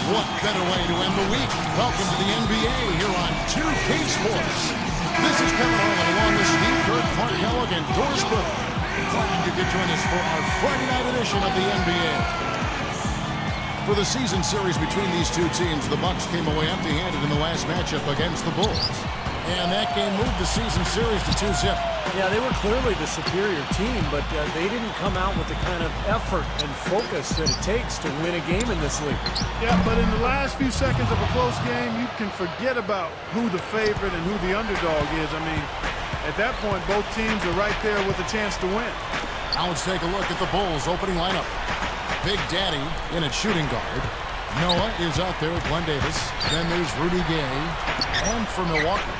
What better way to end the week? Welcome to the NBA here on 2K Sports. This is Kevin Harlan along with Steve Kerr, Clark Kellogg, and Doris Burke. Glad you could join us for our Friday night edition of the NBA. For the season series between these two teams, the Bucks came away empty-handed in the last matchup against the Bulls. And that game moved the season series to 2-0. Yeah, they were clearly the superior team, but they didn't come out with the kind of effort and focus that it takes to win a game in this league. Yeah, but in the last few seconds of a close game, you can forget about who the favorite and who the underdog is. I mean, at that point, both teams are right there with a chance to win. Now let's take a look at the Bulls' opening lineup. Big Daddy in at shooting guard. Noah is out there with Glenn Davis. Then there's Rudy Gay. And for Milwaukee,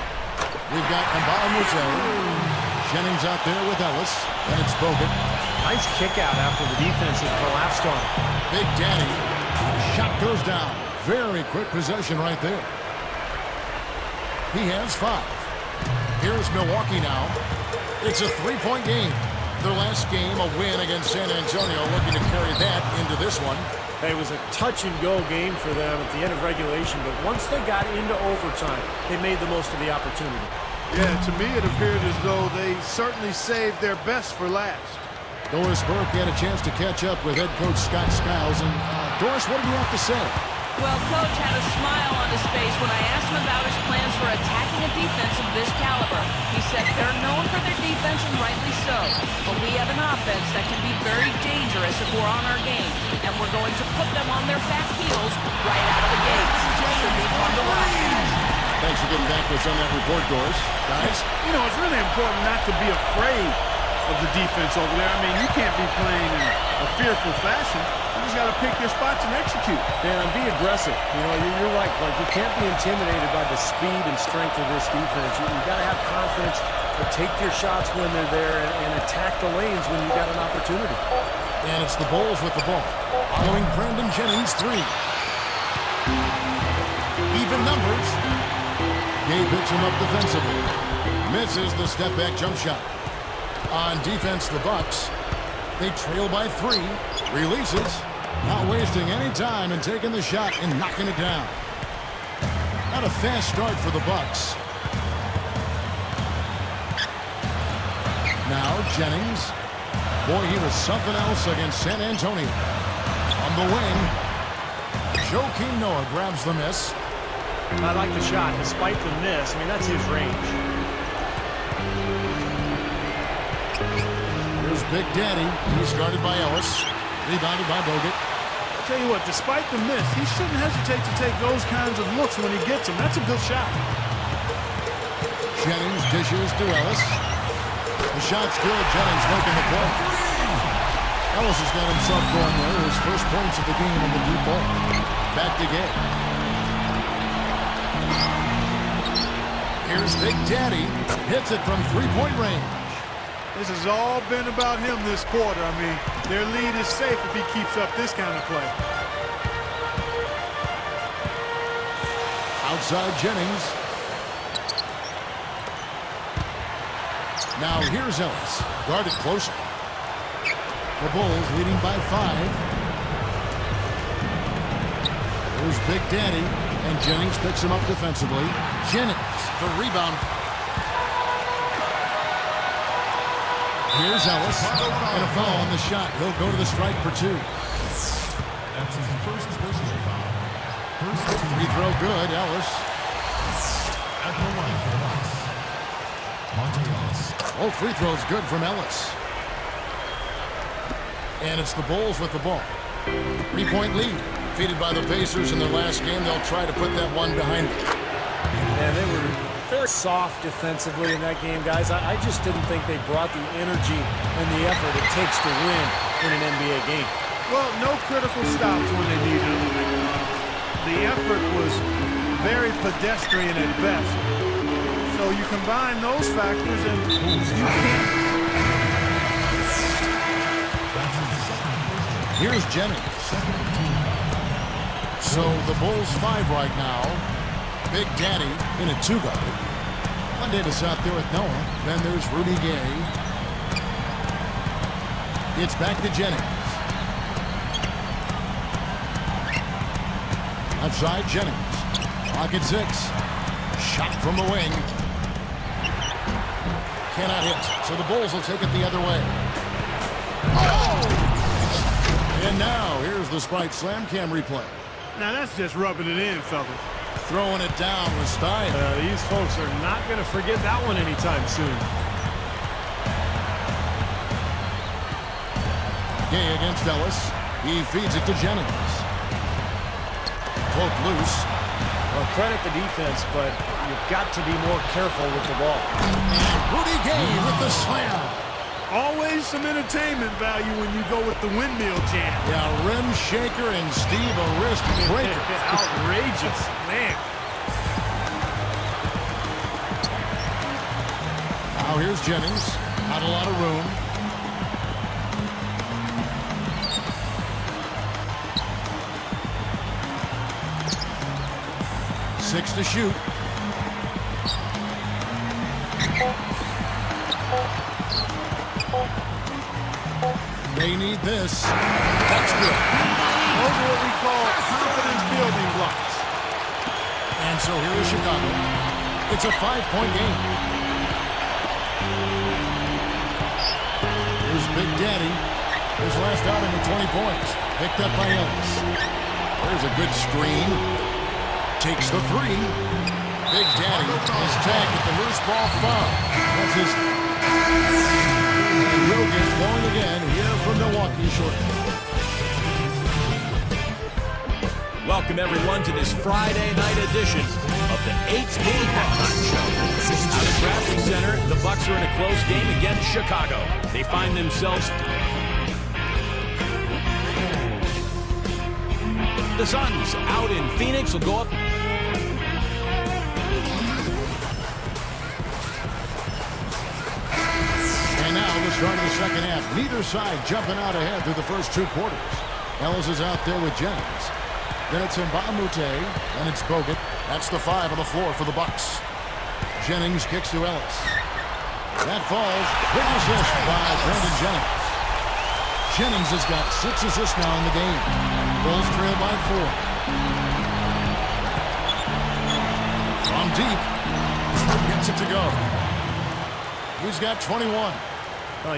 we've got Mutha. Jennings out there with Ellis. And it's Bogut. Nice kick out after the defense had collapsed on him. Big Daddy. Shot goes down. Very quick possession right there. He has 5. Here's Milwaukee now. It's a 3-point game. Their last game, a win against San Antonio, looking to carry that into this one. It was a touch-and-go game for them at the end of regulation, but once they got into overtime, they made the most of the opportunity. Yeah, to me it appeared as though they certainly saved their best for last. Doris Burke had a chance to catch up with head coach Scott Skiles. And Doris, what did you have to say? Well, Coach had a smile on his face when I asked him about his plans for attacking a defense of this caliber. He said they're known for their defense, and rightly so. But we have an offense that can be very dangerous if we're on our game, and we're going to put them on their back heels right out of the gates. Should be fun to watch. Thanks for getting back to us on that report, Doris. Guys? You know, it's really important not to be afraid of the defense over there. I mean, you can't be playing in a fearful fashion. You just got to pick your spots and execute. Yeah, and be aggressive. You know, you're right, Clark. You can't be intimidated by the speed and strength of this defense. You got to have confidence, but take your shots when they're there and attack the lanes when you got an opportunity. And it's the Bulls with the ball. Following Brandon Jennings, 3. Even numbers. Gay picks him up defensively. Misses the step-back jump shot. On defense, the Bucks. They trail by 3. Releases. Not wasting any time and taking the shot and knocking it down. Not a fast start for the Bucks. Now Jennings. Boy, he was something else against San Antonio. On the wing, Joakim Noah grabs the miss. I like the shot, despite the miss. I mean, that's his range. Here's Big Daddy. He's guarded by Ellis. Rebounded by Bogut. I'll tell you what, despite the miss, he shouldn't hesitate to take those kinds of looks when he gets them. That's a good shot. Jennings dishes to Ellis. The shot's good. Jennings making the play. Ellis has got himself going there. His first points of the game in the deep ball. Back to Gay. Here's Big Daddy. Hits it from 3-point range. This has all been about him this quarter. I mean, their lead is safe if he keeps up this kind of play. Outside Jennings. Now here's Ellis. Guarded closer. The Bulls leading by 5. There's Big Daddy. And Jennings picks him up defensively. Jennings, the rebound. Here's Ellis. And a foul on the shot. He'll go to the strike for 2. That's his first personal foul. Free throw good. Ellis. At the line for Bucks. Monte Ellis. Oh, free throw's good from Ellis. And it's the Bulls with the ball. 3-point lead. Defeated by the Pacers in their last game, they'll try to put that one behind them. Yeah, they were very soft defensively in that game, guys. I just didn't think they brought the energy and the effort it takes to win in an NBA game. Well, no critical stops when they needed them. The effort was very pedestrian at best. So you combine those factors and you can't. Here's Jennings. So the Bulls 5 right now. Big Daddy in a 2-guard. Glenn Davis out there with Noah. Then there's Rudy Gay. It's back to Jennings. Outside Jennings. Clock at 6. Shot from the wing. Cannot hit, so the Bulls will take it the other way. Oh! And now, here's the Sprite Slam Cam replay. Now that's just rubbing it in, fellas. Throwing it down with style. These folks are not going to forget that one anytime soon. Gay against Ellis. He feeds it to Jennings. Poke loose. Well, credit the defense, but you've got to be more careful with the ball. And Rudy Gay with the slam. Always some entertainment value when you go with the windmill jam. Yeah, rim shaker and Steve a wrist breaker. Outrageous, man. Now here's Jennings. Not a lot of room. Six to shoot. They need this. That's good. Those are what we call confidence building blocks. And so here is Chicago. It's a 5-point game. Here's Big Daddy. His last outing with 20 points. Picked up by Ellis. There's a good screen. Takes the three. Big Daddy is tagged at the loose ball foul. That's his. And we'll get going again here from Milwaukee shortly. Welcome, everyone, to this Friday night edition of the 8th Game Halftime Show. Out at Bradley Center, the Bucks are in a close game against Chicago. They find themselves... The Suns out in Phoenix will go up... And now the start of the second half. Neither side jumping out ahead through the first 2 quarters. Ellis is out there with Jennings. Then it's Mutha, and it's Bogut. That's the 5 on the floor for the Bucks. Jennings kicks to Ellis. That falls. Big assist by Brandon Jennings. Jennings has got 6 assists now in the game. Bulls trail by 4. From deep. Gets it to go. He's got 21.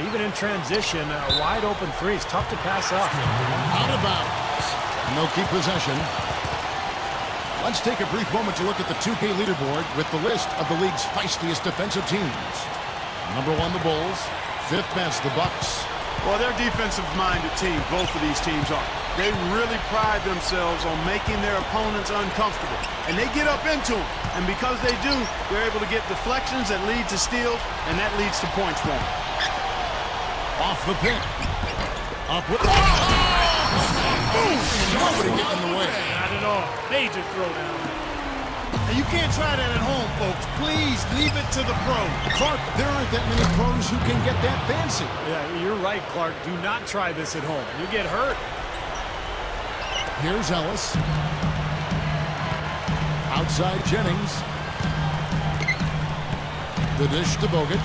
Even in transition, wide open three is tough to pass up. Out of bounds. And they'll keep possession. Let's take a brief moment to look at the 2K leaderboard with the list of the league's feistiest defensive teams. Number 1, the Bulls. 5th best, the Bucks. Well, they're defensive-minded teams, both of these teams are. They really pride themselves on making their opponents uncomfortable. And they get up into them. And because they do, they're able to get deflections that lead to steals, and that leads to points for them. Off the pick. Up with... Oh! Nobody getting in the way. Not at all. Major throwdown. And you can't try that at home, folks. Please leave it to the pros. Clark, there aren't that many pros who can get that fancy. Yeah, you're right, Clark. Do not try this at home. You get hurt. Here's Ellis. Outside Jennings. The dish to Bogut.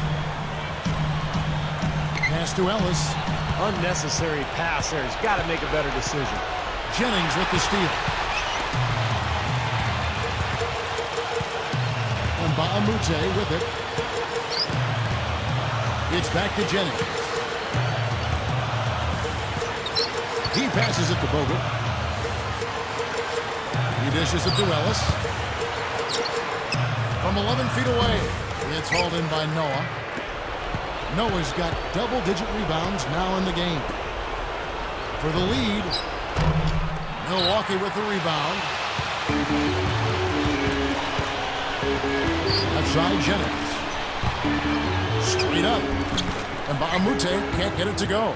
Pass to Ellis. Unnecessary pass there. He's got to make a better decision. Jennings with the steal. And Mutha with it. It's back to Jennings. He passes it to Bogut. He dishes it to Ellis. From 11 feet away. It's hauled in by Noah. Noah's got double-digit rebounds now in the game. For the lead, Milwaukee with the rebound. Outside Jennings. Straight up. And Mutha can't get it to go.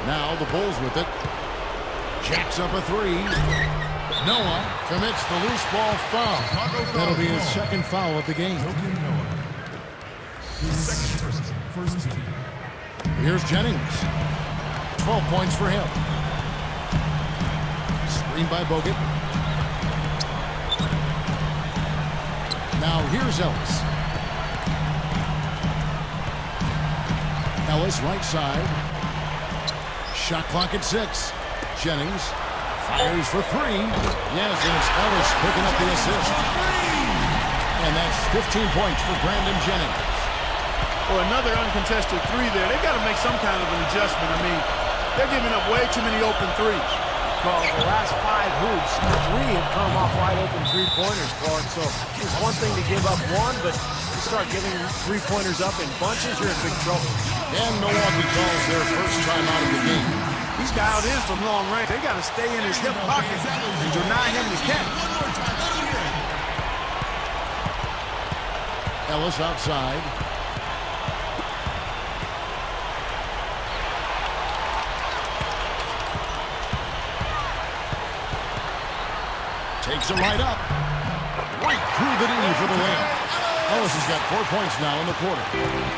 Now the Bulls with it. Jacks up a 3. Noah commits the loose ball foul. That'll be his second foul of the game. Here's Jennings. 12 points for him. Screen by Bogut. Now here's Ellis. Ellis right side. Shot clock at 6. Jennings Fires for three. Yes, and it's Ellis picking up the assist. And that's 15 points for Brandon Jennings. Well, another uncontested three there. They got to make some kind of an adjustment. I mean, they're giving up way too many open threes. Well, the last 5 hoops, 3 have come off wide open three-pointers, Clark. So it's one thing to give up one, but you start giving three-pointers up in bunches, you're in big trouble. And Milwaukee calls their first time out of the game. He's dialed in from long range. They got to stay in his hip pocket and deny him the catch. Ellis outside. Takes it right up. Right through the knee for the layup. Ellis has got 4 points now in the quarter.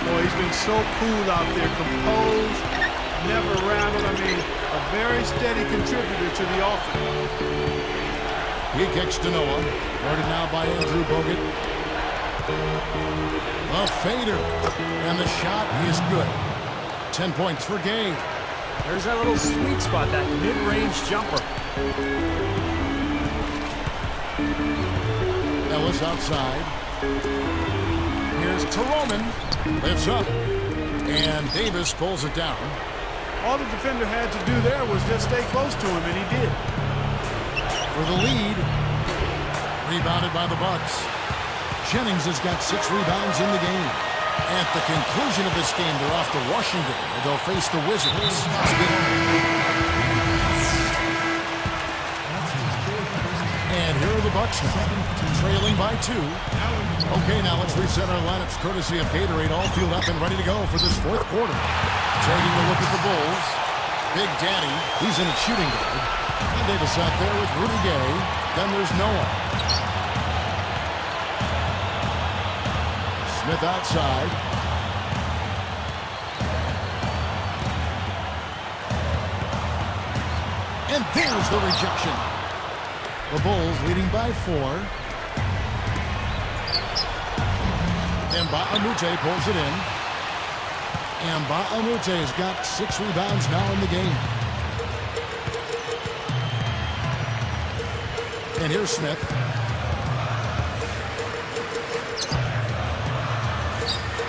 Boy, he's been so cool out there. Composed, never rattled. I mean, a very steady contributor to the offense. He kicks to Noah. Guarded now by Andrew Bogut. A fader. And the shot is good. 10 points for Gay. There's that little sweet spot, that mid-range jumper. Ellis outside. Here's to Roman. Lifts up. And Davis pulls it down. All the defender had to do there was just stay close to him, and he did. For the lead. Rebounded by the Bucks. Jennings has got 6 rebounds in the game. At the conclusion of this game, they're off to Washington, where they'll face the Wizards. And here are the Bucks now, trailing by 2. Okay, now let's reset our lineups courtesy of Gatorade, all fueled up and ready to go for this 4th quarter. Taking a look at the Bulls. Big Daddy, he's in a shooting guard. And Davis out there with Rudy Gay. Then there's Noah. Smith outside. And there's the rejection. The Bulls leading by 4. And Mutha pulls it in. And Mutha has got 6 rebounds now in the game. And here's Smith.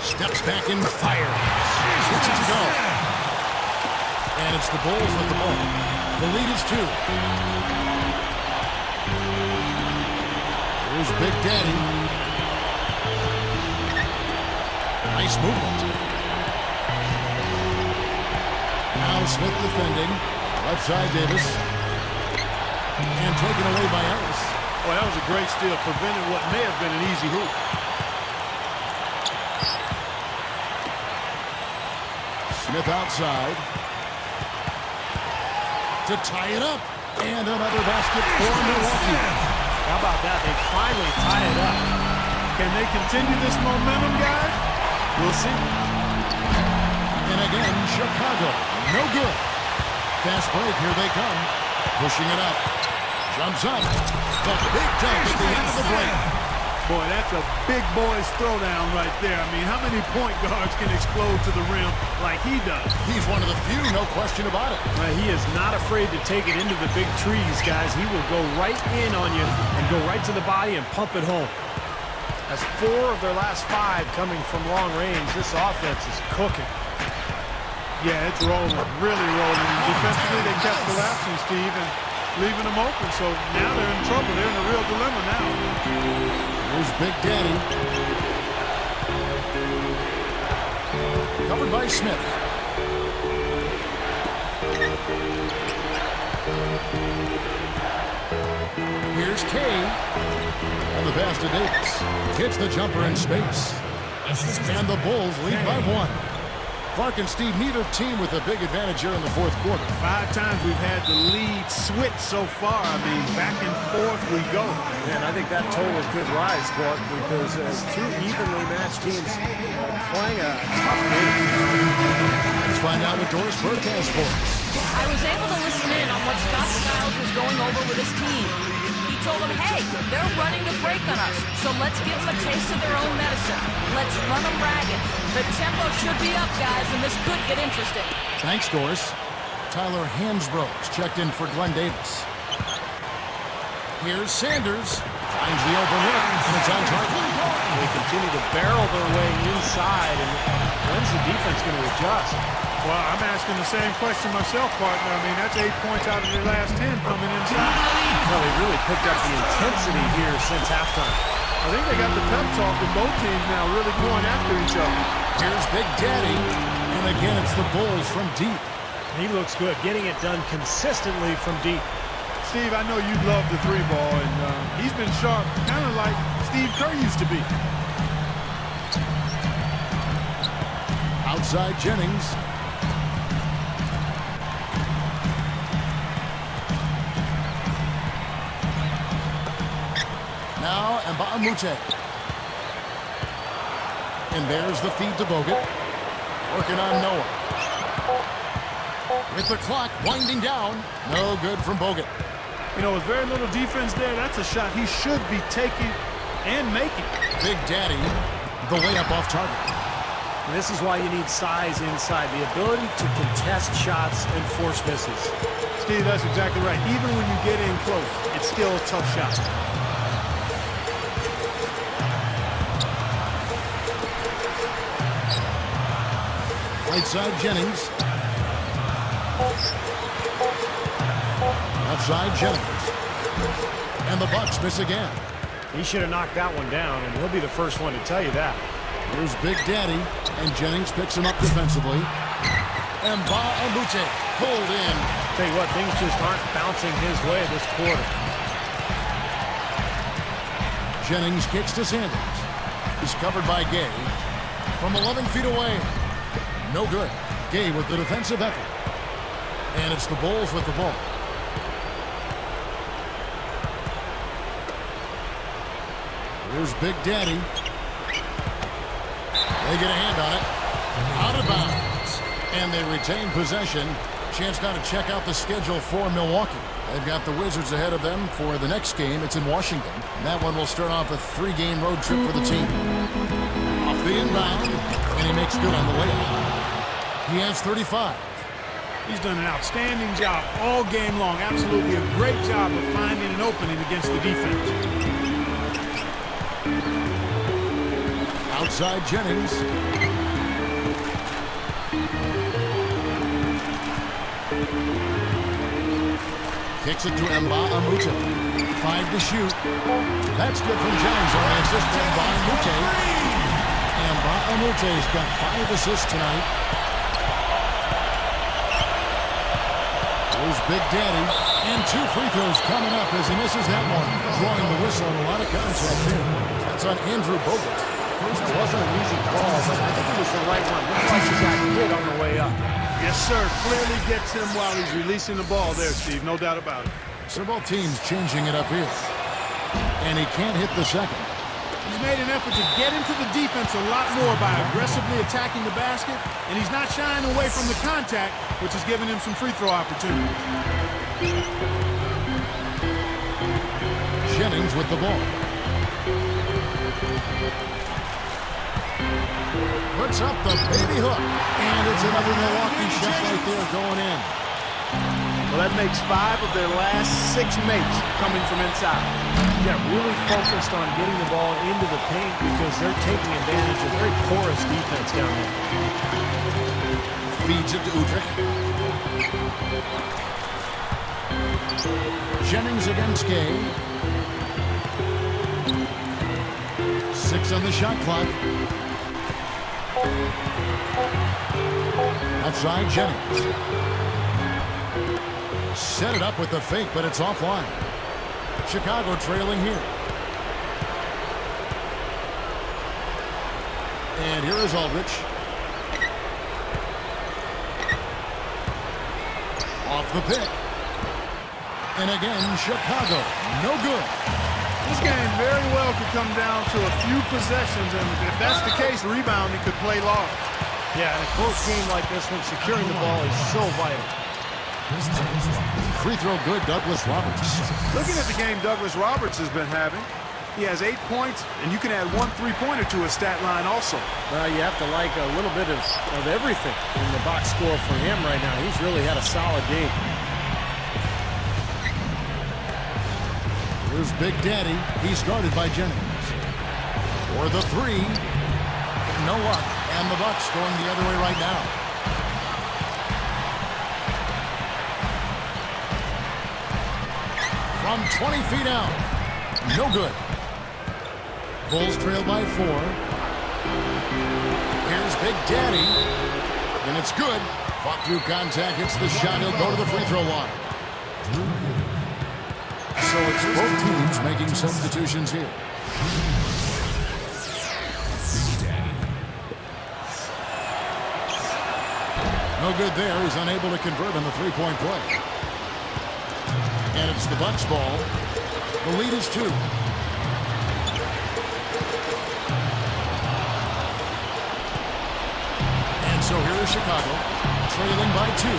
Steps back and fires. Gets it to go. And it's the Bulls with the ball. The lead is 2. Here's Big Daddy. Nice movement. Now Smith defending. Left side Davis. And taken away by Ellis. Boy, that was a great steal. Prevented what may have been an easy hoop. Smith outside. To tie it up. And another basket for Milwaukee. How about that? They finally tie it up. Can they continue this momentum, guys? We'll see. And again, Chicago. No good. Fast break. Here they come. Pushing it up. Jumps up. The big dunk at the end of the break. Boy, that's a big boys throwdown right there. I mean, how many point guards can explode to the rim like he does? He's one of the few, no question about it. He is not afraid to take it into the big trees, guys. He will go right in on you and go right to the body and pump it home. That's 4 of their last 5 coming from long range. This offense is cooking. Yeah, it's rolling, really rolling. Defensively, they kept collapsing, Steve, and leaving them open. So now they're in trouble. They're in a real dilemma now. Here's Big Daddy. Covered by Smith. Here's Kay. And the pass to Davis. Hits the jumper in space. And the Bulls lead by 1. Clark and Steve, neither team with a big advantage here in the 4th quarter. 5 times we've had the lead switch so far. I mean, back and forth we go. And I think that total could rise, Clark, because as 2 evenly matched teams playing a tough game. Let's find out what Doris Burke has for us. I was able to listen in on what Scott Skiles was going over with his team. He told them, hey, they're running the break on us, so let's give them a taste of their own medicine. Let's run them ragged. The tempo should be up, guys, and this could get interesting. Thanks, Doris. Tyler Hansbrough checked in for Glenn Davis. Here's Sanders. Finds the open look, and it's on target. They continue to barrel their way inside, and when's the defense going to adjust? Well, I'm asking the same question myself, partner. I mean, that's 8 points out of their last 10 coming inside. Well, they really picked up the intensity here since halftime. I think they got the pep talk with both teams now really going after each other. Here's Big Daddy, and again it's the Bulls from deep. He looks good, getting it done consistently from deep. Steve, I know you love the three ball, and he's been sharp, kind of like Steve Kerr used to be. Outside Jennings. Now, Mutha. And there's the feed to Bogut. Working on Noah. With the clock winding down. No good from Bogut. You know, with very little defense there, that's a shot he should be taking and making. Big Daddy, the layup off target. And this is why you need size inside, the ability to contest shots and force misses. Steve, that's exactly right. Even when you get in close, it's still a tough shot. Right side Jennings. Outside Jennings. And the Bucks miss again. He should have knocked that one down, and he'll be the first one to tell you that. Here's Big Daddy, and Jennings picks him up defensively. And Mutha pulled in. Tell you what, things just aren't bouncing his way this quarter. Jennings kicks to Sanders. He's covered by Gay from 11 feet away. No good. Gay with the defensive effort. And it's the Bulls with the ball. Here's Big Daddy. They get a hand on it. Out of bounds. And they retain possession. Chance now to check out the schedule for Milwaukee. They've got the Wizards ahead of them for the next game. It's in Washington. And that one will start off a 3-game road trip for the team. Off the inbound. And he makes good on the layup. He has 35. He's done an outstanding job all game long. Absolutely a great job of finding an opening against the defense. Outside Jennings. Kicks it to Mutha. 5 to shoot. That's good from Jennings on the assist to Mutha. Mutha's got 5 assists tonight. Here's Big Daddy. And 2 free throws coming up as he misses that one. Drawing the whistle and a lot of contact here. That's on Andrew Bogut. It wasn't an easy call, but I think it was the right one. Looks like he got hit on the way up. Yes, sir. Clearly gets him while he's releasing the ball there, Steve. No doubt about it. So both teams changing it up here. And he can't hit the second. He's made an effort to get into the defense a lot more by aggressively attacking the basket, and he's not shying away from the contact, which is giving him some free throw opportunities. Jennings with the ball. Puts up the baby hook. And it's another Milwaukee shot right there going in. Well, that makes 5 of their last 6 makes coming from inside. Yeah, really focused on getting the ball into the paint because they're taking advantage of very porous defense down there. Feeds it to Utrecht. Jennings against Gay. 6 on the shot clock. Outside Jennings. Set it up with the fake, but it's offline. Chicago trailing here. And here is Aldridge. Off the pick. And again, Chicago. No good. This game very well could come down to a few possessions, and if that's the case, rebounding could play large. Yeah, in a close game like this one, securing the ball is so vital. Free throw good, Douglas Roberts. Looking at the game Douglas Roberts has been having, he has 8 points, and you can add 1 3-pointer to his stat line also. Well, you have to like a little bit of everything in the box score for him right now. He's really had a solid game. Here's Big Daddy. He's guarded by Jennings. For the three. No luck. And the Bucks going the other way right now. From 20 feet out. No good. Bulls trail by 4. Here's Big Daddy. And it's good. Fought through contact. Hits the shot. He'll go to the free throw line. So it's both teams making substitutions here. No good there. He's unable to convert on the three-point play. And it's the Bucks ball. The lead is 2. And so here is Chicago, trailing by 2.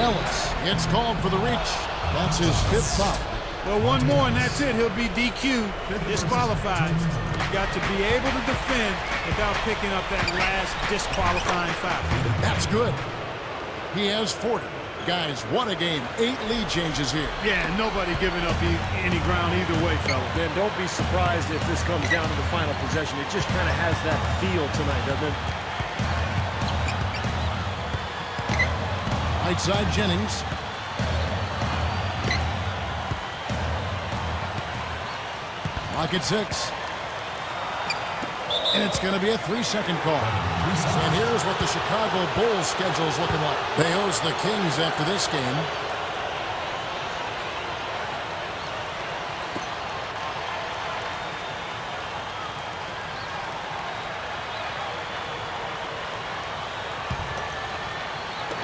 Ellis gets called for the reach. That's his 5th foul. Well, one more and that's it. He'll be DQ'd, disqualified. You've got to be able to defend without picking up that last disqualifying foul. That's good. He has 40. Guys, what a game. 8 lead changes here. Yeah, nobody giving up any ground either way, fella. Then don't be surprised if this comes down to the final possession. It just kind of has that feel tonight, doesn't it? Right side Jennings. Clock at 6. And it's going to be a 3-second call. And here's what the Chicago Bulls schedule is looking like. They host the Kings after this game.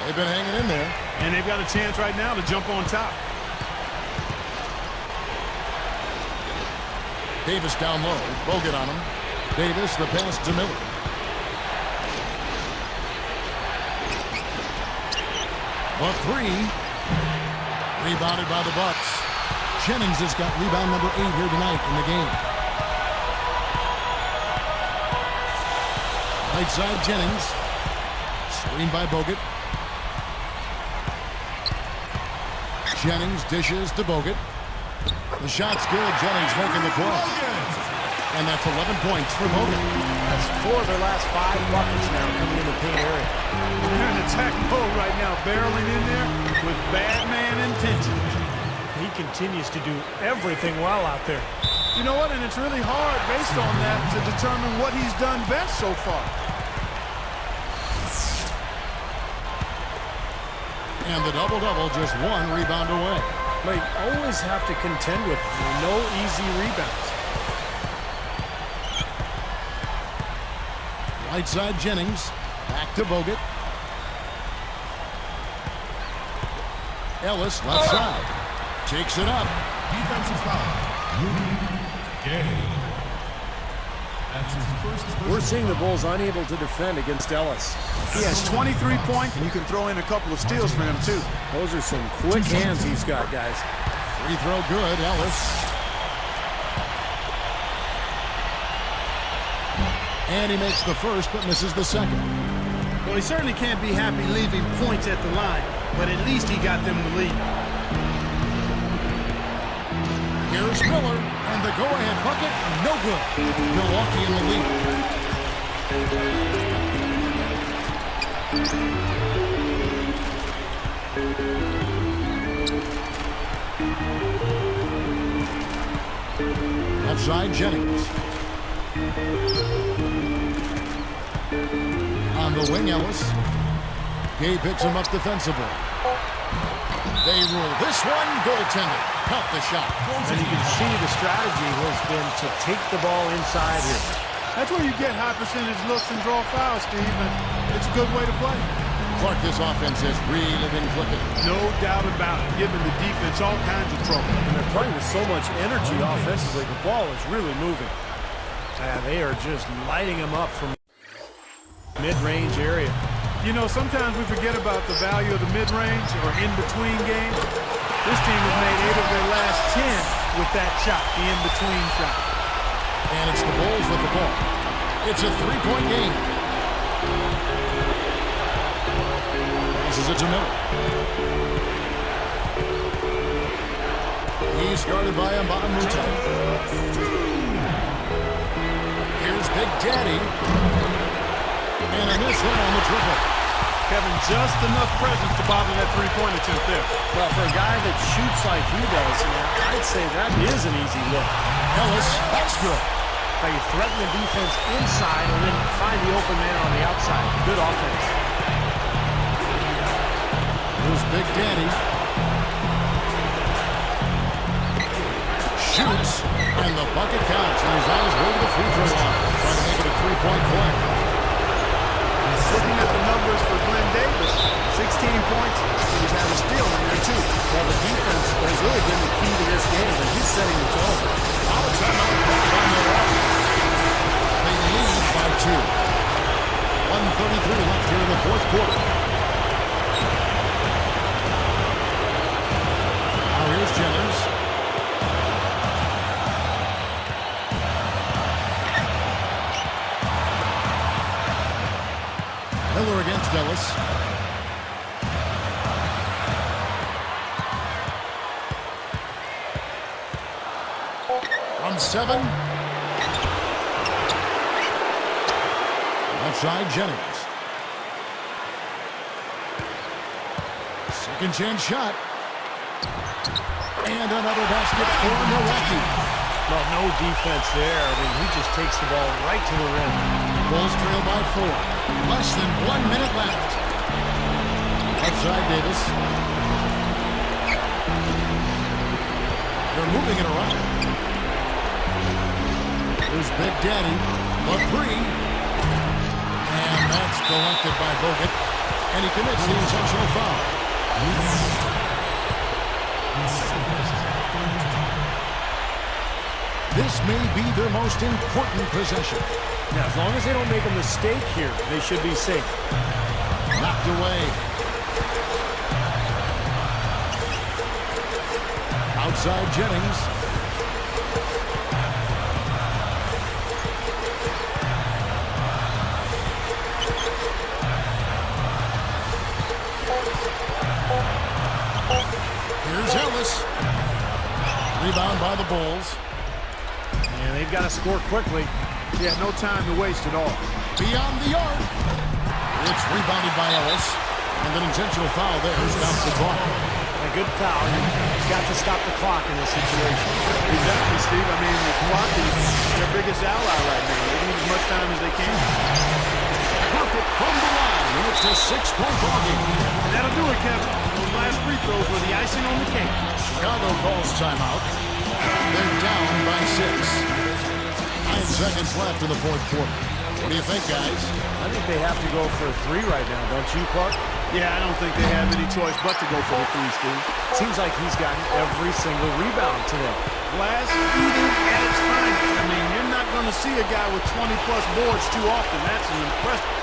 They've been hanging in there. And they've got a chance right now to jump on top. Davis down low. Bogut on him. Davis, the pass to Miller. The 3. Rebounded by the Bucks. Jennings has got rebound number 8 here tonight in the game. Right side Jennings. Screen by Bogut. Jennings dishes to Bogut. The shot's good. Jennings making the play. And that's 11 points for Bogut. That's 4 of their last 5 buckets now coming in the paint area. They're in attack mode right now, barreling in there with bad man intentions. He continues to do everything well out there. You know what? And it's really hard based on that to determine what he's done best so far. And the double-double, just 1 rebound away. But you always have to contend with no easy rebounds. Right side Jennings. Back to Bogut. Ellis, left side. Takes it up. Defensive foul. Gay. That's his first. We're seeing the Bulls unable to defend against Ellis. He has 23 points, and you can throw in a couple of steals for him, too. Those are some quick hands he's got, guys. Free throw good, Ellis. And he makes the first, but misses the second. Well, he certainly can't be happy leaving points at the line, but at least he got them the lead. Here's Miller, and the go-ahead bucket, no good. Milwaukee in the lead. Left side, Jennings. On the wing, Ellis. Gay picks him up defensively. They rule this one, goaltending. Help the shot. And you can see the strategy has been to take the ball inside here. That's where you get high percentage looks and draw fouls, Steve, and it's a good way to play. Clark, this offense has really been clicking. No doubt about it, giving the defense all kinds of trouble. And they're playing with so much energy offensively. The ball is really moving. And they are just lighting them up from mid-range area. You know, sometimes we forget about the value of the mid-range or in-between game. This team has made 8 of their last 10 with that shot, the in-between shot. And it's the Bulls with the ball. It's a 3-point game. Passes it to Miller. Ellis guarded by Mutha. Here's Big Daddy. And a miss there on the triple. Kevin, just enough presence to bother that three-point attempt there. Well, for a guy that shoots like he does, I'd say that is an easy look. Ellis, that's good. Now you threaten the defense inside and then find the open man on the outside. Good offense. Here's Big Daddy. Shoots, and the bucket counts, and he's on his way to the free throw line. Trying to make it a three-point play. Looking at the numbers for Glenn Davis, 16 points, and he's had a steal in there too. Well, the defense has really been the key to this game, and he's setting the tone. Our timeout called by Milwaukee. They lead by 2. 1:33 left here in the fourth quarter. Now here's Jennings. Miller against Ellis. From 7. Outside Jennings. Second chance shot. And another basket for Milwaukee. Well, no defense there. I mean, he just takes the ball right to the rim. Bulls trail by 4. Less than 1 minute left. Outside Davis. They're moving it around. Here's Big Daddy. The 3. And that's collected by Bogut. And he commits the intentional foul. This may be their most important possession. Now, as long as they don't make a mistake here, they should be safe. Knocked away. Outside Jennings. Here's Ellis. Rebound by the Bulls. And they've got to score quickly. Yeah, no time to waste at all. Beyond the arc. It's rebounded by Ellis. And an intentional foul there stops the clock. A good foul. You've got to stop the clock in this situation. Exactly, Steve. I mean, the clock is their biggest ally right now. They need as much time as they can. Perfect from the line. And it's a 6-point ball game. And that'll do it, Kevin. Those last free throws were the icing on the cake. Chicago calls timeout. They're down by 6. 9 seconds left in the fourth quarter. What do you think, guys? I think they have to go for a 3 right now, don't you, Clark? Yeah, I don't think they have any choice but to go for the 3, Steve. Seems like he's gotten every single rebound today. Glass eating at its finest. I mean, you're not going to see a guy with 20-plus boards too often. That's an impressive.